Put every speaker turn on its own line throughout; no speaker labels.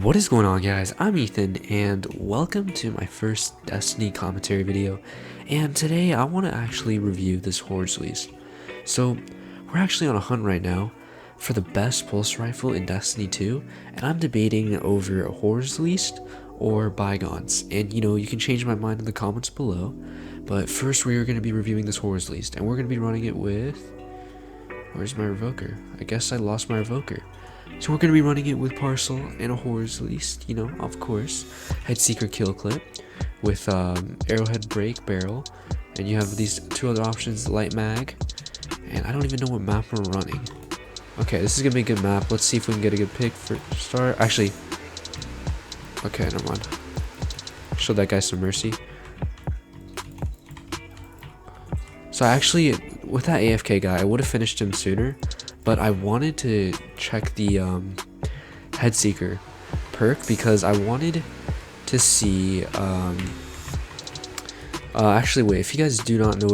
What is going on, guys? I'm Ethan and welcome to my first Destiny commentary video, and today I want to actually review this Hordes release. So we're actually on a hunt right now for the best pulse rifle in Destiny 2, and I'm debating over a Hordes release or Bygones, and you can change my mind in the comments below. But first we are going to be reviewing this Hordes release, and we're going to be running it with... Where's my revoker? I guess I lost my revoker. So we're going to be running it with Parcel and a Hordes release, of course. Headseeker kill clip with arrowhead break barrel. And you have these two other options, light mag. And I don't even know what map we're running. Okay, this is going to be a good map. Let's see if we can get a good pick for start. Actually, okay, never mind. Show that guy some mercy. So actually, with that AFK guy, I would have finished him sooner. But I wanted to check the Headseeker perk because I wanted to see actually wait, if you guys do not know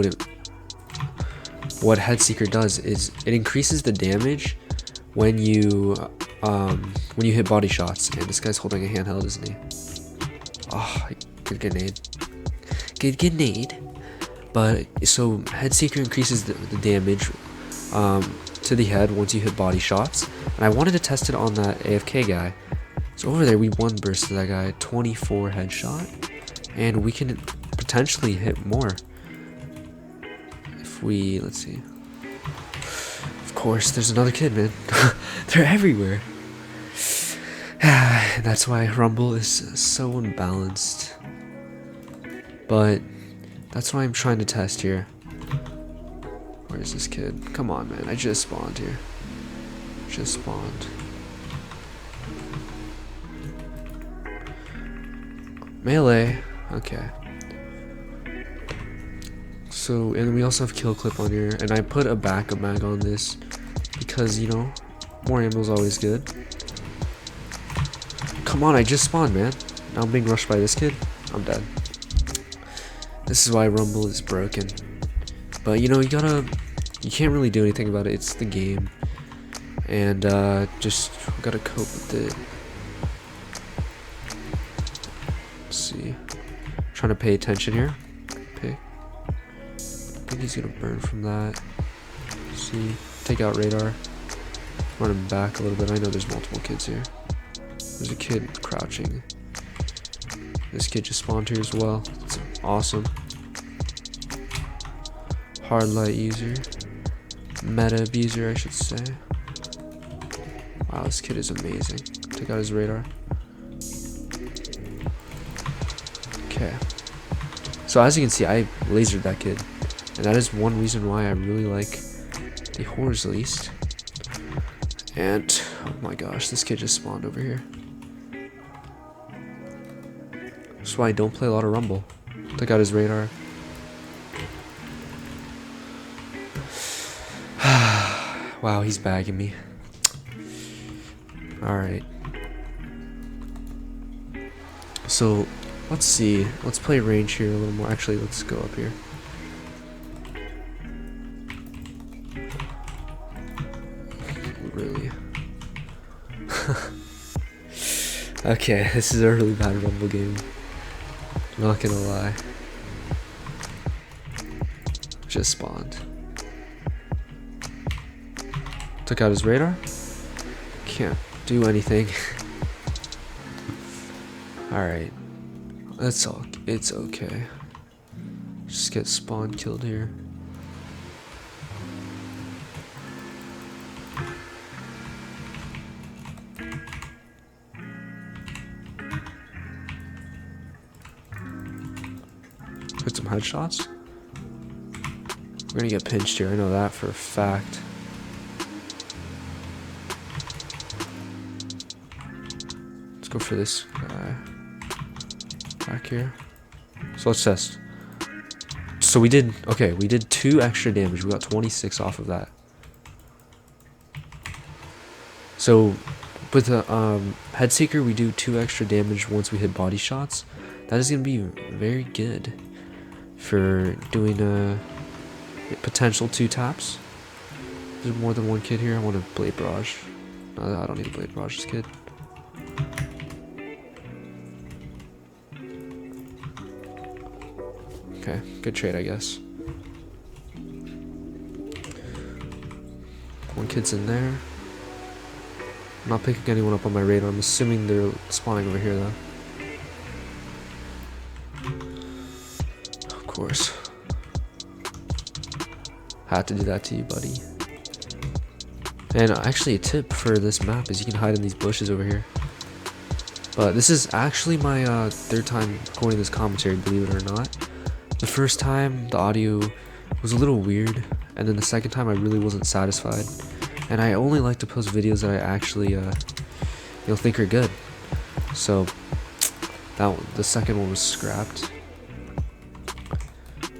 what Headseeker does, is it increases the damage when you hit body shots. And this guy's holding a handheld, isn't he? Oh, good grenade. Good grenade. But so Headseeker increases the damage to the head once you hit body shots, and I wanted to test it on that AFK guy. So over there we one burst to that guy, 24 headshot, and we can potentially hit more if we, let's see. Of course, there's another kid, man. They're everywhere. That's why Rumble is so unbalanced. But that's what I'm trying to test here. Where's this kid? Come on, man. I just spawned here. Just spawned. Melee. Okay. So, and we also have kill clip on here. And I put a backup mag on this because, more ammo is always good. Come on, I just spawned, man. Now I'm being rushed by this kid. I'm dead. This is why Rumble is broken. But you can't really do anything about it. It's the game, and just gotta cope with it. Let's see, trying to pay attention here. Okay, I think he's gonna burn from that. Let's see, take out radar, run him back a little bit. I know there's multiple kids here. There's a kid crouching. This kid just spawned here as well. It's awesome. Hard light user. Meta abuser, I should say. Wow, this kid is amazing. Take out his radar. Okay. So as you can see, I lasered that kid. And that is one reason why I really like the Hordes released. And, oh my gosh, this kid just spawned over here. That's why I don't play a lot of Rumble. Took out his radar. Wow, he's bagging me. Alright. So, let's see. Let's play range here a little more. Actually, let's go up here. Really? Okay, this is a really bad Rumble game. Not gonna lie. Just spawned. Took out his radar. Can't do anything. Alright. It's okay. Just get spawn killed here. Hit some headshots. We're gonna get pinched here, I know that for a fact. Let's go for this guy back here. So let's test. So we did 2 extra damage. We got 26 off of that. So with the Headseeker, we do 2 extra damage once we hit body shots. That is gonna be very good for doing a potential 2 taps. There's more than one kid here. I want a blade barrage. No, I don't need a blade barrage, this kid. Okay, good trade, I guess. One kid's in there. I'm not picking anyone up on my radar. I'm assuming they're spawning over here, though. Of course. Had to do that to you, buddy. And actually, a tip for this map is you can hide in these bushes over here. But this is actually my third time recording this commentary, believe it or not. The first time, the audio was a little weird, and then the second time I really wasn't satisfied. And I only like to post videos that I actually think are good. So the second one was scrapped.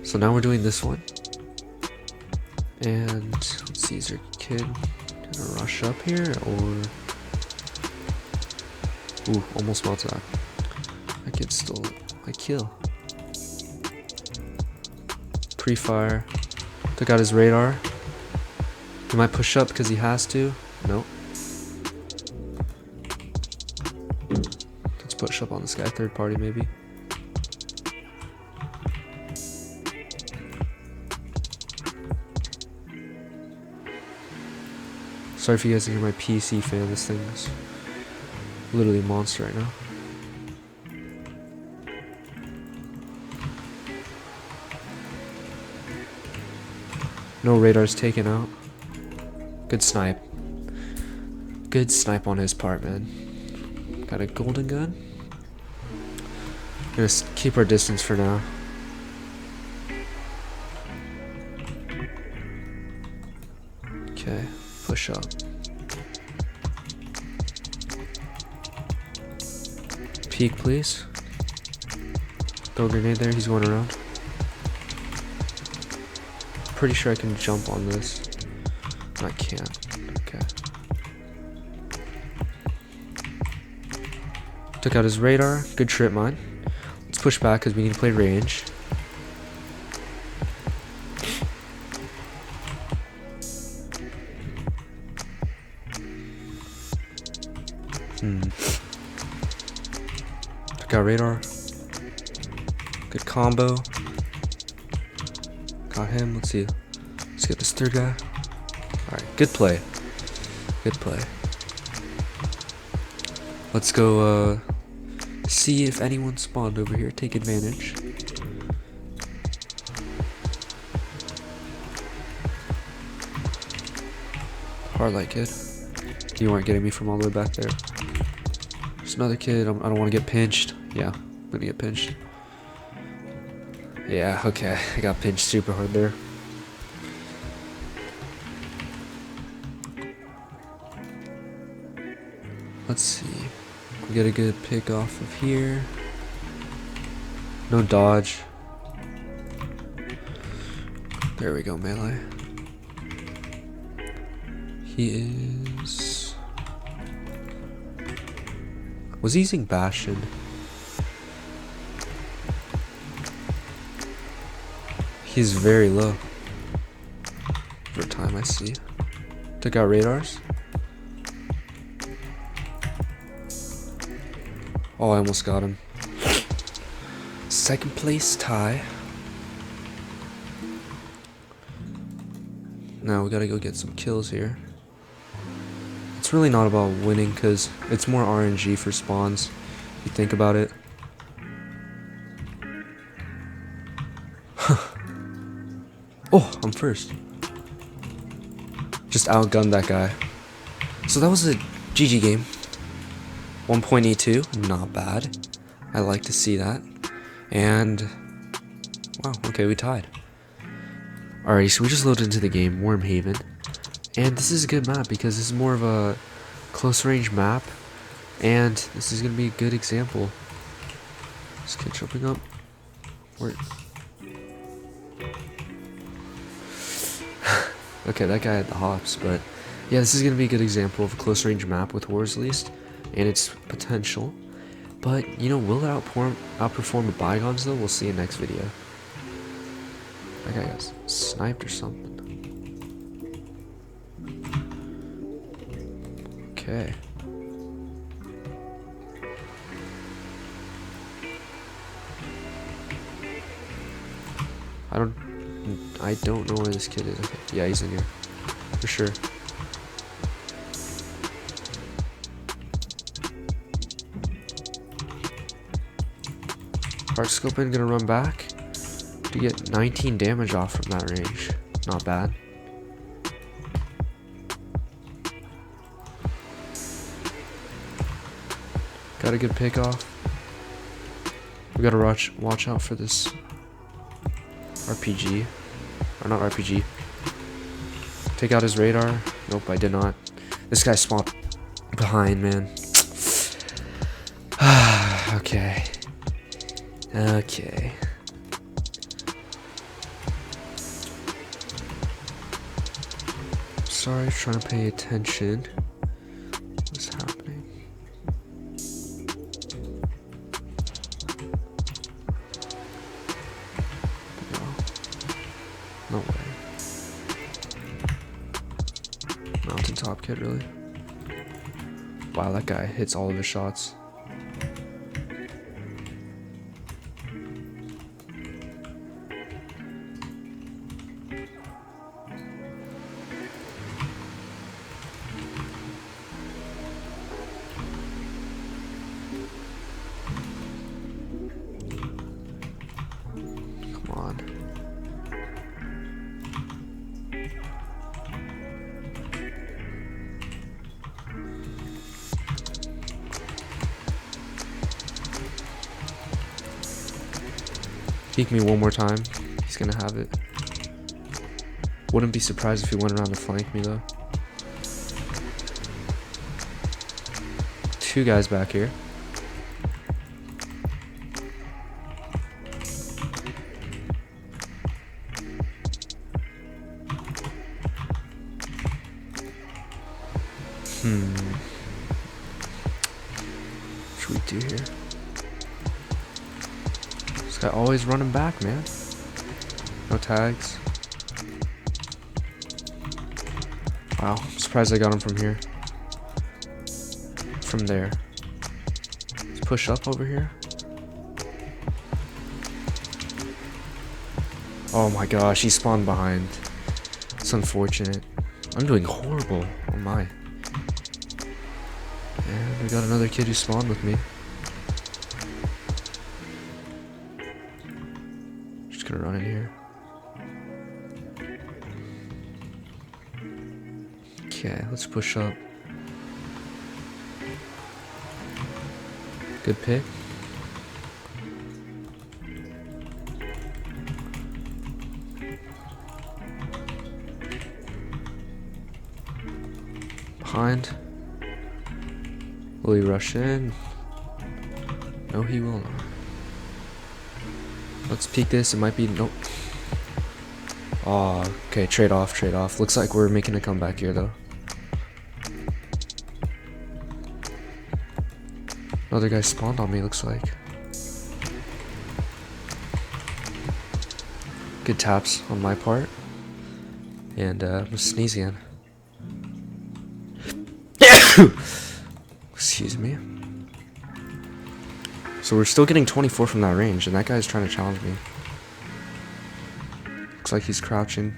So now we're doing this one. And let's see, is there a kid gonna rush up here or? Ooh, almost melted that. That kid stole my kill. Pre-fire. Took out his radar. He might push up because he has to. Nope. Let's push up on this guy. Third party maybe. Sorry if you guys hear my PC fan. This thing is literally a monster right now. No radars taken out. Good snipe. Good snipe on his part, man. Got a golden gun. Gonna keep our distance for now. Okay, push up. Peek, please. Throw a grenade there, he's going around. Pretty sure I can jump on this. I can't. Okay. Took out his radar. Good trip mine. Let's push back because we need to play range. Took out radar. Good combo. Got him. Let's see. Let's get this third guy. Alright, good play. Good play. Let's go see if anyone spawned over here. Take advantage. Hard light kid. You weren't getting me from all the way back there. There's another kid. I don't want to get pinched. Yeah, I'm gonna get pinched. Yeah, okay. I got pinched super hard there. Let's see. We get a good pick off of here. No dodge. There we go, melee. He is... Was he using Bastion? He's very low. For time, I see. Took out radars. Oh, I almost got him. Second place tie. Now we gotta go get some kills here. It's really not about winning because it's more RNG for spawns. If you think about it. Oh, I'm first. Just outgunned that guy. So that was a GG game. 1.82, not bad. I like to see that. And wow, okay, we tied. Alright, so we just loaded into the game, Wormhaven. And this is a good map because this is more of a close range map. And this is gonna be a good example. This kid jumping up. Where? Okay, that guy had the hops, but yeah, this is gonna be a good example of a close range map with Wars Least and its potential. But you know, will it outperform the Bygones though? We'll see in next video. That guy got sniped or something. Okay. I don't know where this kid is. Yeah, he's in here. For sure. Hard scoping, gonna run back to get 19 damage off from that range. Not bad. Got a good pick off. We gotta watch out for this RPG. Or not RPG. Take out his radar. Nope, I did not. This guy spawned behind, man. Okay. Okay. Sorry, trying to pay attention. What's happening? No way. Mountaintop kid, really? Wow, that guy hits all of his shots. Come on. Peek me one more time. He's gonna have it. Wouldn't be surprised if he went around to flank me though. Two guys back here. What should we do here? This guy always running back, man. No tags. Wow, I'm surprised I got him from here. From there. Let's push up over here. Oh my gosh, he spawned behind. It's unfortunate. I'm doing horrible. Oh my. And we got another kid who spawned with me. Just gonna run in here. Okay, let's push up. Good pick. Behind. Will he rush in? No, he will not. Let's peek this. It might be nope. Oh, okay. Trade off, trade off. Looks like we're making a comeback here, though. Another guy spawned on me, looks like. Good taps on my part. And I'm gonna sneeze again. Excuse me. So we're still getting 24 from that range, and that guy's trying to challenge me. Looks like he's crouching.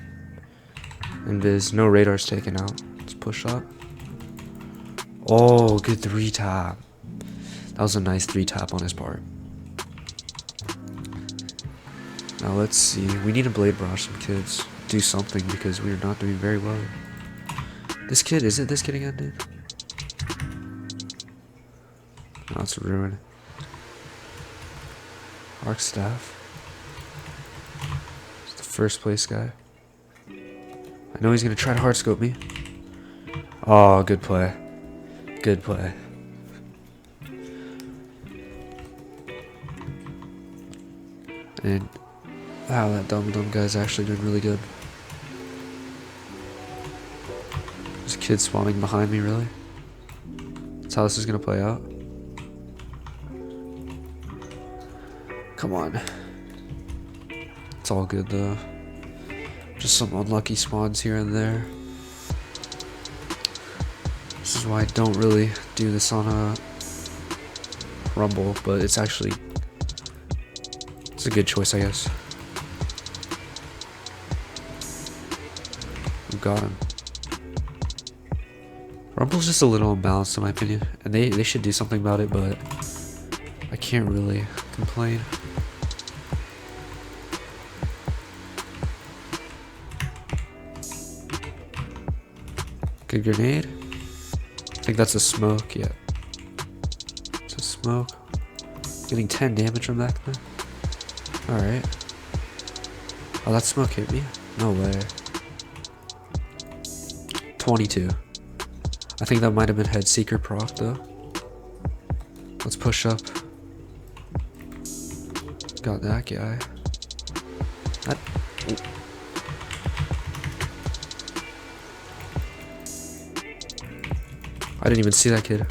Invis, no radar's taken out. Let's push up. Oh, good 3-tap. That was a nice 3-tap on his part. Now let's see. We need to blade barrage some kids. Do something because we are not doing very well. This kid, is it this kid again, dude? No, it's a ruin. Arc staff. It's the first place guy. I know he's gonna try to hard scope me. Oh, good play. Good play. And wow, that dumb guy's actually doing really good. There's a kid spawning behind me, really? That's how this is gonna play out. Come on. It's all good though. Just some unlucky spawns here and there. This is why I don't really do this on a Rumble, but it's a good choice, I guess. got him. Rumble's just a little imbalanced in my opinion, and they should do something about it, but I can't really complain. Good grenade. I think that's a smoke, yeah. It's a smoke. Getting 10 damage from that thing. Alright. Oh, that smoke hit me? No way. 22. I think that might have been head seeker proc though. Let's push up. Got that guy. I didn't even see that kid.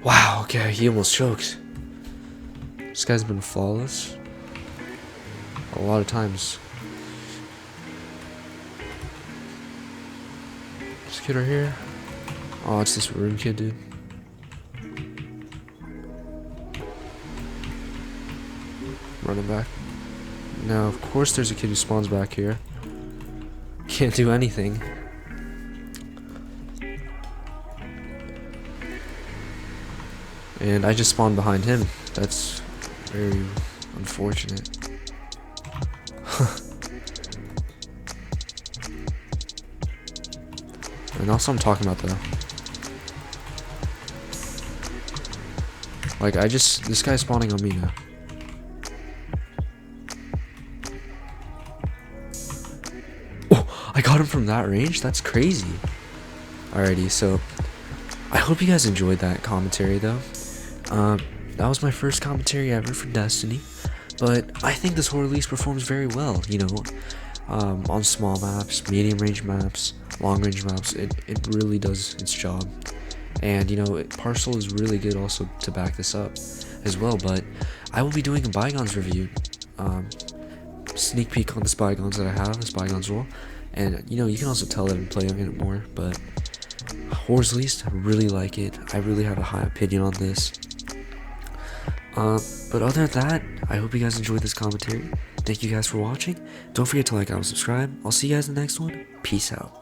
Wow, okay, he almost choked. This guy's been flawless a lot of times. This kid right here. Oh, it's this room kid, dude. Running back. Now, of course, there's a kid who spawns back here. Can't do anything. And I just spawned behind him. That's very unfortunate. And that's what I'm talking about though. Like this guy's spawning on me now. Oh, I got him from that range? That's crazy. Alrighty, so I hope you guys enjoyed that commentary though. That was my first commentary ever for Destiny, but I think this horde release performs very well, you know, on small maps, medium range maps, long range maps. It really does its job, and you know, Parcel is really good also to back this up as well. But I will be doing a Bygones review, sneak peek on the Bygones that I have, this Bygones roll, and you know, you can also tell that I'm playing it more. But Horde's release, I really like it. I really have a high opinion on this. But other than that, I hope you guys enjoyed this commentary. Thank you guys for watching. Don't forget to like and subscribe. I'll see you guys in the next one. Peace out.